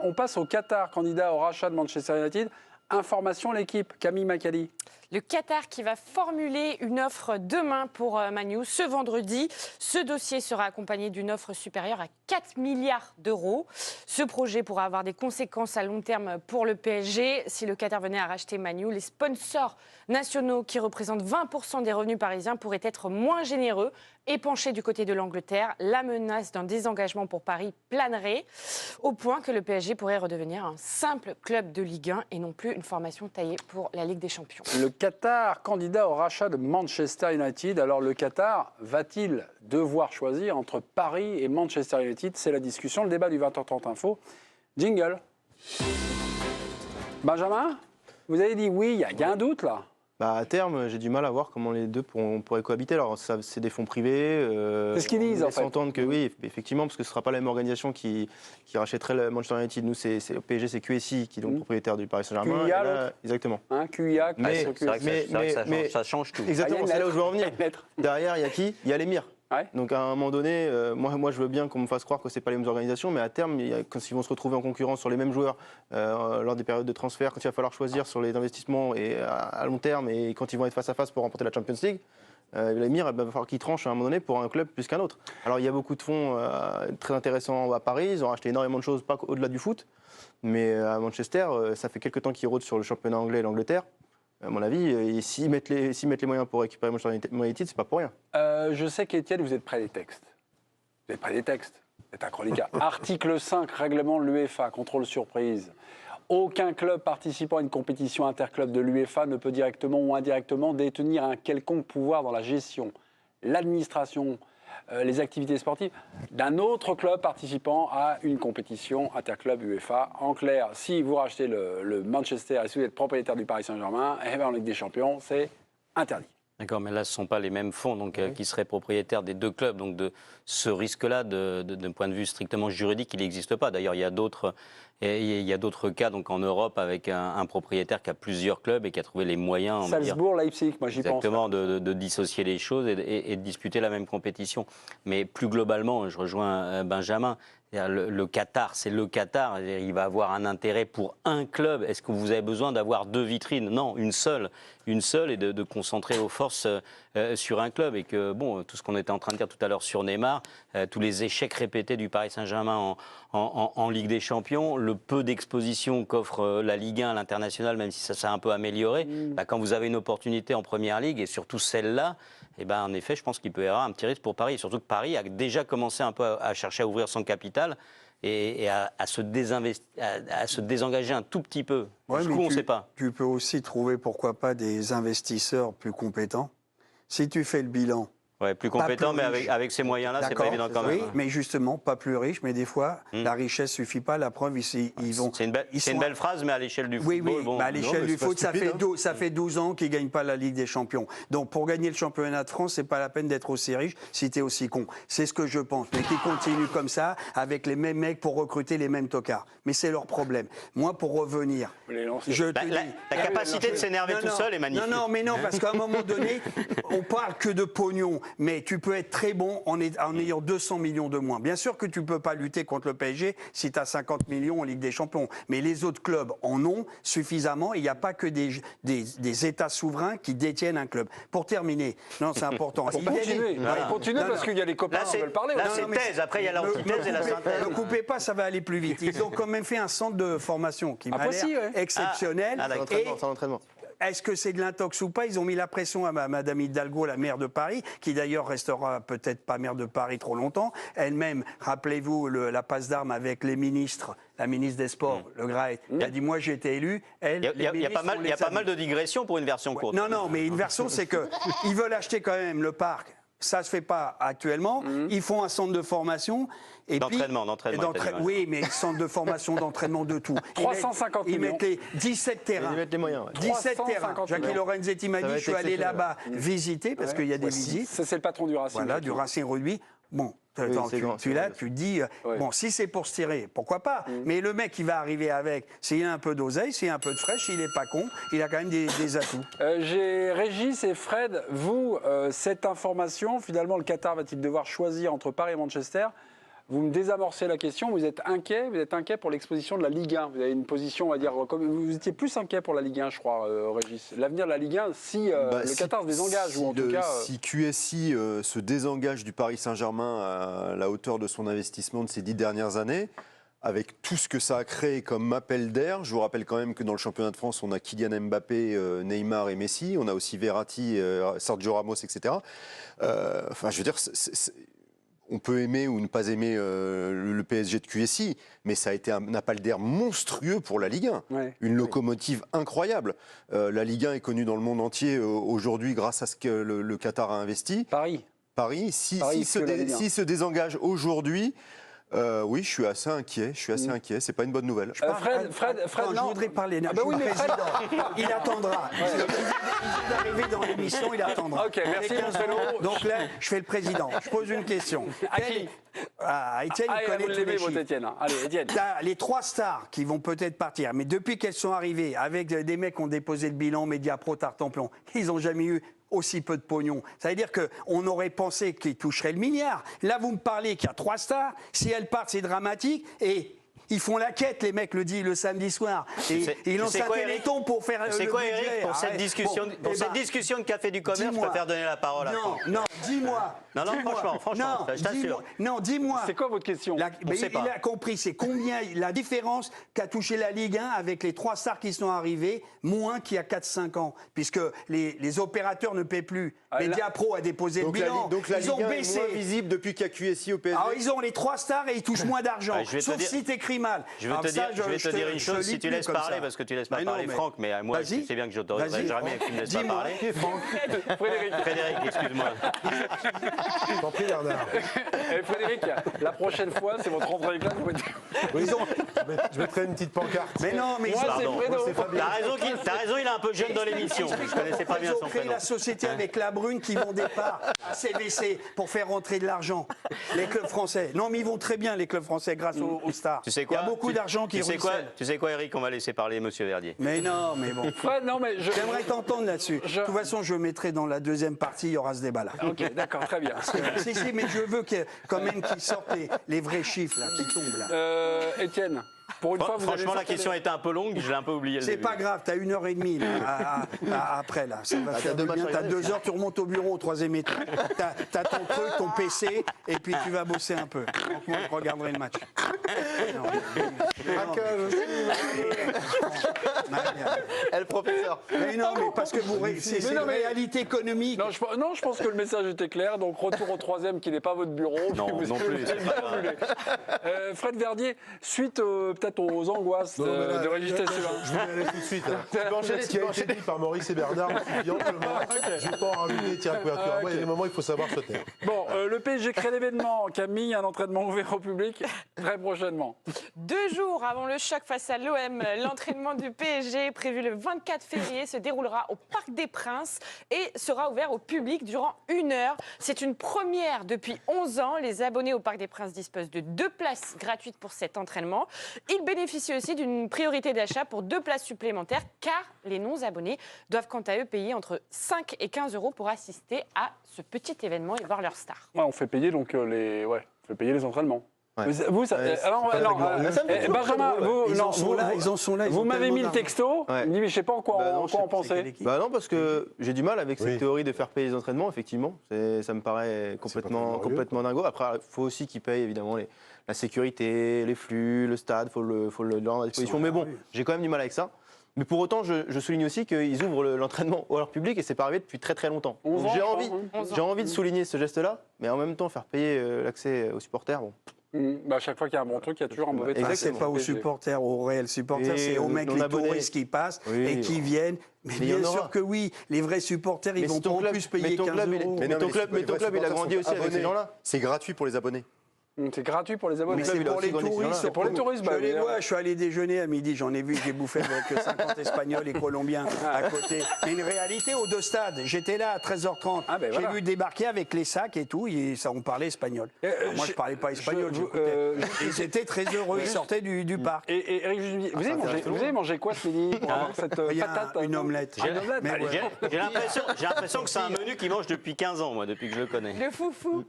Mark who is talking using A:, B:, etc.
A: On passe au Qatar, candidat au rachat de Manchester United. Information l'équipe, Camille Macali.
B: Le Qatar qui va formuler une offre demain pour Man U ce vendredi. Ce dossier sera accompagné d'une offre supérieure à 4 milliards d'euros. Ce projet pourra avoir des conséquences à long terme pour le PSG. Si le Qatar venait à racheter Man U, les sponsors nationaux qui représentent 20% des revenus parisiens pourraient être moins généreux et pencher du côté de l'Angleterre. La menace d'un désengagement pour Paris planerait au point que le PSG pourrait redevenir un simple club de Ligue 1 et non plus une formation taillée pour la Ligue des Champions.
A: Le Qatar, candidat au rachat de Manchester United. Alors le Qatar va-t-il devoir choisir entre Paris et Manchester United? C'est la discussion, le débat du 20h30 Info. Jingle. Benjamin, vous avez dit oui, il y a un doute là.
C: À terme, j'ai du mal à voir comment les deux pourraient cohabiter. Alors, c'est des fonds privés.
A: C'est ce qu'ils disent, en fait.
C: S'entendre que oui, effectivement, parce que ce ne sera pas la même organisation qui rachèterait le Manchester United. Nous, au PSG, c'est QSI qui est donc propriétaire du Paris Saint-Germain.
A: QIA,
C: exactement.
A: QIA,
D: mais c'est vrai que ça change tout.
C: Exactement, c'est là où je veux en venir. Derrière, il y a qui? Il y a l'émir.
A: Ouais.
C: Donc à un moment donné, moi je veux bien qu'on me fasse croire que ce n'est pas les mêmes organisations, mais à terme, quand ils vont se retrouver en concurrence sur les mêmes joueurs lors des périodes de transfert, quand il va falloir choisir sur les investissements et à long terme et quand ils vont être face à face pour remporter la Champions League, l'émir va falloir qu'il tranche à un moment donné pour un club plus qu'un autre. Alors il y a beaucoup de fonds très intéressants à Paris, ils ont racheté énormément de choses, pas au-delà du foot, mais à Manchester, ça fait quelques temps qu'ils rôdent sur le championnat anglais et l'Angleterre. À mon avis, s'ils mettent les moyens pour récupérer Manchester United, c'est pas pour rien.
A: Je sais qu'Étienne, vous êtes près des textes. Vous êtes près des textes. C'est un chroniqueur. Article 5, règlement de l'UEFA, contrôle surprise. Aucun club participant à une compétition interclub de l'UEFA ne peut directement ou indirectement détenir un quelconque pouvoir dans la gestion, l'administration, les activités sportives d'un autre club participant à une compétition interclub UEFA. En clair, si vous rachetez le Manchester et si vous êtes propriétaire du Paris Saint-Germain, en Ligue des Champions, c'est interdit.
D: D'accord, mais là, ce ne sont pas les mêmes fonds qui seraient propriétaires des deux clubs. Donc, de ce risque-là, d'un point de vue strictement juridique, il n'existe pas. D'ailleurs, il y a d'autres cas donc, en Europe avec un propriétaire qui a plusieurs clubs et qui a trouvé les moyens...
A: Salzbourg, Leipzig, moi j'y pense.
D: Exactement, de dissocier les choses et de disputer la même compétition. Mais plus globalement, je rejoins Benjamin, le Qatar, c'est le Qatar. Il va avoir un intérêt pour un club. Est-ce que vous avez besoin d'avoir deux vitrines? Non, une seule et de concentrer vos forces sur un club. Et que, bon, tout ce qu'on était en train de dire tout à l'heure sur Neymar, tous les échecs répétés du Paris Saint-Germain en Ligue des Champions, le peu d'exposition qu'offre la Ligue 1 à l'international, même si ça s'est un peu amélioré, quand vous avez une opportunité en Première Ligue, et surtout celle-là, en effet, je pense qu'il peut y avoir un petit risque pour Paris. Surtout que Paris a déjà commencé un peu à chercher à ouvrir son capital et à se désengager un tout petit peu.
E: Ouais,
D: Jusqu'où on ne sait pas.
E: Tu peux aussi trouver, pourquoi pas, des investisseurs plus compétents. Si tu fais le bilan...
D: Ouais, plus compétent, mais avec ces moyens-là, c'est pas évident quand même.
E: Oui, mais justement, pas plus riche, mais des fois, la richesse suffit pas. La preuve, ils vont...
D: C'est une belle phrase, mais à l'échelle du
E: football... Oui,
D: bon,
E: à l'échelle du foot, ça fait 12 ans qu'ils ne gagnent pas la Ligue des Champions. Donc, pour gagner le championnat de France, c'est pas la peine d'être aussi riche si tu es aussi con. C'est ce que je pense. Mais qu'ils continuent comme ça, avec les mêmes mecs pour recruter les mêmes tocards. Mais c'est leur problème. Moi, pour revenir...
D: La capacité de s'énerver tout seul est magnifique.
E: Non, mais non, parce qu'à un moment donné, on parle que de pognon, mais tu peux être très bon en ayant 200 millions de moins. Bien sûr que tu ne peux pas lutter contre le PSG si tu as 50 millions en Ligue des Champions, mais les autres clubs en ont suffisamment. Il n'y a pas que des États souverains qui détiennent un club. Pour terminer, non, c'est important.
A: Continuez parce qu'il y a les copains qui veulent parler.
D: Là, c'est thèse. Après, il y a l'antithèse et la synthèse.
E: Ne coupez pas, ça va aller plus vite. Ils ont quand même fait un centre de formation qui m'a l'air exceptionnel.
C: C'est l'entraînement.
E: Est-ce que c'est de l'intox ou pas? Ils ont mis la pression à Madame Hidalgo, la maire de Paris, qui d'ailleurs restera peut-être pas maire de Paris trop longtemps. Elle-même, rappelez-vous, la passe d'armes avec les ministres, la ministre des Sports, Le Graët, elle a dit « moi j'ai été élu ». Il
D: y a pas mal de digressions pour une version courte.
E: Non, mais une version, c'est qu'ils veulent acheter quand même le parc. Ça ne se fait pas actuellement. Ils font un centre de formation.
D: D'entraînement.
E: Oui, mais centre de formation, d'entraînement, de tout.
A: 350 millions.
E: Ils mettent les 17 terrains.
C: Ils mettent les moyens.
E: 17 terrains. Jackie Lorenzetti m'a dit, je suis allé là-bas visiter, parce qu'il y a des visites.
A: Ça, c'est le patron du Racing.
E: Voilà, du Racing Rugby. Bon, tu te dis, bon, si c'est pour se tirer, pourquoi pas? Mais le mec qui va arriver avec, s'il a un peu d'oseille, s'il a un peu de fraîche, il n'est pas con, il a quand même des atouts.
A: J'ai Régis et Fred, vous, cette information, finalement, le Qatar va-t-il devoir choisir entre Paris et Manchester? vous me désamorcez la question. Vous êtes inquiet pour l'exposition de la Ligue 1. Vous avez une position, on va dire, comme vous étiez plus inquiet pour la Ligue 1, je crois, Régis. L'avenir de la Ligue 1, si le Qatar se désengage, ou en tout cas...
F: Si QSI se désengage du Paris Saint-Germain à la hauteur de son investissement de ces 10 dernières années, avec tout ce que ça a créé comme appel d'air. Je vous rappelle quand même que dans le championnat de France, on a Kylian Mbappé, Neymar et Messi. On a aussi Verratti, Sergio Ramos, etc. Enfin, je veux dire, on peut aimer ou ne pas aimer le PSG de QSI, mais ça a été un appel d'air monstrueux pour la Ligue 1.
A: Ouais.
F: Une locomotive incroyable. La Ligue 1 est connue dans le monde entier aujourd'hui grâce à ce que le Qatar a investi.
A: Paris,
F: S'il se désengage aujourd'hui... oui, je suis assez inquiet. C'est pas une bonne nouvelle.
A: Fred,
E: Non, je
A: non.
E: voudrais parler.
A: Ah bah oui, mais Fred...
E: Il attendra. Il vient d'arriver dans l'émission, il attendra.
A: Ok, merci,
E: Avec un
A: Marcelo.
E: an. Donc là, je fais le président. Je pose une question.
A: À qui?
E: Étienne, il
A: Vous
E: connaît tous les
A: l'aimez, votre
E: chiffres.
A: Étienne. Allez, Étienne.
E: T'as les 3 stars qui vont peut-être partir, mais depuis qu'elles sont arrivées, avec des mecs qui ont déposé le bilan, Mediapro, Tartampion, ils n'ont jamais eu aussi peu de pognon. Ça veut dire qu'on aurait pensé qu'ils toucheraient le milliard. Là, vous me parlez qu'il y a 3 stars. Si elles partent, c'est dramatique. Et ils font la quête, les mecs, le samedi soir. Et ils lancent un téléthon pour faire
D: C'est
E: le
D: quoi,
E: budget.
D: Eric, pour cette discussion, cette discussion de Café du Commerce, je
E: dis-moi.
D: préfère donner la parole à Franck.
E: Non, dis-moi.
D: Non,
E: Dis-moi.
D: franchement, je t'assure.
E: Non, dis-moi.
A: C'est quoi votre question?
E: Il a compris, c'est combien la différence qu'a touché la Ligue 1 avec les 3 stars qui sont arrivés, moins qu'il y a 4-5 ans, puisque les opérateurs ne paient plus. Mediapro a déposé le bilan.
F: Donc la
E: ils
F: Ligue
E: ont
F: 1
E: baissé.
F: est moins visible depuis qu'il y a QSI au PSG.
E: Alors ils ont les 3 stars et ils touchent moins d'argent.
D: je vais te
E: Sauf
D: dire-
E: si t'écris mal.
D: Je vais
E: Alors
D: te
E: ça,
D: dire une
E: je
D: chose,
E: te
D: si
E: lis
D: tu
E: plus
D: laisses
E: comme
D: parler,
E: ça.
D: parce que tu laisses pas
E: Mais non,
D: parler
E: mais-
D: Franck, mais moi,
E: Vas-y.
D: tu sais bien que j'autoriserai
E: Vas-y.
D: jamais que tu me laisses pas
E: Dis-moi.
D: parler.
A: Frédéric.
D: Frédéric, excuse-moi.
G: T'en prie, Bernard.
A: Frédéric, la prochaine fois, c'est votre rentrée de classe.
G: Oui, je mettrai une petite pancarte.
E: Mais non, mais
A: Moi,
E: ils ont-
A: c'est
D: Pardon.
A: Fredo.
G: C'est Fabien.
D: T'as raison, il est un peu jeune dans l'émission. Je connaissais pas bien
E: Ils
D: son
E: ont créé
D: prénom.
E: la société avec la brune qui vont des parts à CVC pour faire rentrer de l'argent. Les clubs français. Non, mais ils vont très bien, les clubs français, grâce aux stars.
D: Tu sais quoi
E: Il y a beaucoup d'argent qui ruisselle.
D: Tu sais quoi, Eric, on va laisser parler Monsieur Verdier.
E: Mais non, mais bon.
A: Fred, non, mais
E: J'aimerais t'entendre là-dessus. De toute façon, je mettrai dans la deuxième partie, il y aura ce débat-là.
A: Ok, d'accord, très bien.
E: Si, mais je veux quand même qu'ils sortent les vrais chiffres là, qui tombent là.
A: Étienne, pour une fois, vous
D: Franchement,
A: allez
D: la
A: sortir
D: question
A: les-
D: était un peu longue, je l'ai un peu oublié.
E: C'est pas grave, t'as 1h30 là, après là. Ça va
C: t'as
E: faire
C: deux
E: du bien.
C: matchs à
E: T'as
C: regarder.
E: 2 heures, tu remontes au bureau au 3e étage. T'as ton truc, ton PC, et puis tu vas bosser un peu. Donc moi, je regarderai le match.
G: Craquage aussi.
C: Eh, le professeur.
E: Mais non, mais parce que c'est
A: Mais
E: une
A: non, mais-
E: réalité économique.
A: Non, je pense que le message était clair. Donc, retour au 3e qui n'est pas votre bureau.
D: Non,
A: Vous
D: non
A: avez
D: plus, c'est
A: bien
D: pas grave.
A: brûlé. Fred Verdier, suite peut-être aux angoisses
G: Non, mais là,
A: de Régis Tessuin.
G: Je vais y aller tout de suite. Hein. Ce qui a été dit par Maurice et Bernard me suffit amplement. Je ne vais pas en rajouter, tirer la couverture. Moi, il y a des moments où il faut savoir se taire.
A: Bon, le PSG crée l'événement. Camille, un entraînement ouvert au public très prochainement.
B: 2 jours avant le choc face à l'OM, l'entraînement du PSG prévu le 24 février se déroulera au Parc des Princes et sera ouvert au public durant 1 heure. C'est une première depuis 11 ans. Les abonnés au Parc des Princes disposent de 2 places gratuites pour cet entraînement. Ils bénéficient aussi d'une priorité d'achat pour 2 places supplémentaires car les non-abonnés doivent quant à eux payer entre 5 et 15 euros pour assister à ce petit événement et voir leur star.
A: Ouais, on fait payer donc on fait payer les entraînements.
C: Ouais.
A: Vous, ça,
C: Ouais,
A: alors,
C: c'est pas
A: non,
C: règlement.
E: Ça me fait toujours
A: Benjamin,
E: très drôle.
A: vous,
E: Ils
A: non,
E: en sont là, ils en sont là, ils
A: vous
E: ont
A: m'avez
E: tellement
A: mis le
E: d'argent.
A: texto,
C: Ouais.
A: mais je sais pas en quoi,
C: Bah non,
A: en
C: je
A: quoi
C: sais
A: en
C: pas
A: penser.
C: Bah non, parce que j'ai du mal avec
G: Oui.
C: cette théorie de faire payer les entraînements, effectivement. Ça me paraît
G: glorieux,
C: complètement dingo. Après, il faut aussi qu'ils payent, évidemment, la sécurité, les flux, le stade, il faut le leur à disposition. Mais bon, j'ai quand même du mal avec ça. Mais pour autant, je souligne aussi qu'ils ouvrent l'entraînement au leur public et c'est pas arrivé depuis très très longtemps.
A: 11
C: Donc
A: ans,
C: j'ai
A: je
C: envie,
A: crois, hein.
C: j'ai envie de souligner ce geste-là, mais en même temps faire payer l'accès aux supporters. Bon.
A: Bah, à chaque fois qu'il y a un bon truc, il y a toujours un mauvais truc.
E: Ah, c'est pas aux supporters, aux réels supporters,
C: Et
E: c'est aux mecs,
C: non
E: les
C: abonnés.
E: touristes qui passent
C: Oui,
E: et qui viennent. Mais
C: il y en
E: bien
C: aura.
E: sûr que oui, les vrais supporters, ils
C: Mais
E: vont
C: si
E: pas
C: ton
E: en
C: club-
E: plus payer
C: mais ton
E: 15
C: club, il est-
E: euros.
C: mais ton club,
F: les
C: il a
F: supporters
C: grandi
F: sont
C: aussi avec ces
F: abonnés.
C: gens-là.
F: C'est gratuit pour les abonnés.
A: C'est gratuit pour les abonnés.
E: Mais
C: club,
E: c'est
C: il a
E: pour
C: aussi
E: les
C: grandi ces
E: touristes.
C: gens-là.
A: C'est pour les touristes,
E: Je
A: bah,
E: les
A: mais,
E: vois, je suis allé déjeuner à midi, j'en ai vu, j'ai bouffé avec 50 Espagnols et Colombiens à côté. Mais une réalité aux 2 stades. J'étais là à 13h30.
A: Ah, ben
E: J'ai
A: voilà.
E: vu débarquer avec les sacs et tout, et ça, on parlait espagnol. Alors moi, je parlais pas espagnol,
A: je-
E: j'écoutais. Ils étaient très heureux, ils sortaient du parc.
A: Et Eric Jujubis, vous avez mangé quoi ce midi pour avoir cette
E: Il y a
A: patate
E: une omelette.
A: Une omelette.
E: Mais
A: Allez,
E: ouais.
D: J'ai l'impression que c'est un menu qu'il mange depuis 15 ans, moi, depuis que je le connais.
B: Le foufou.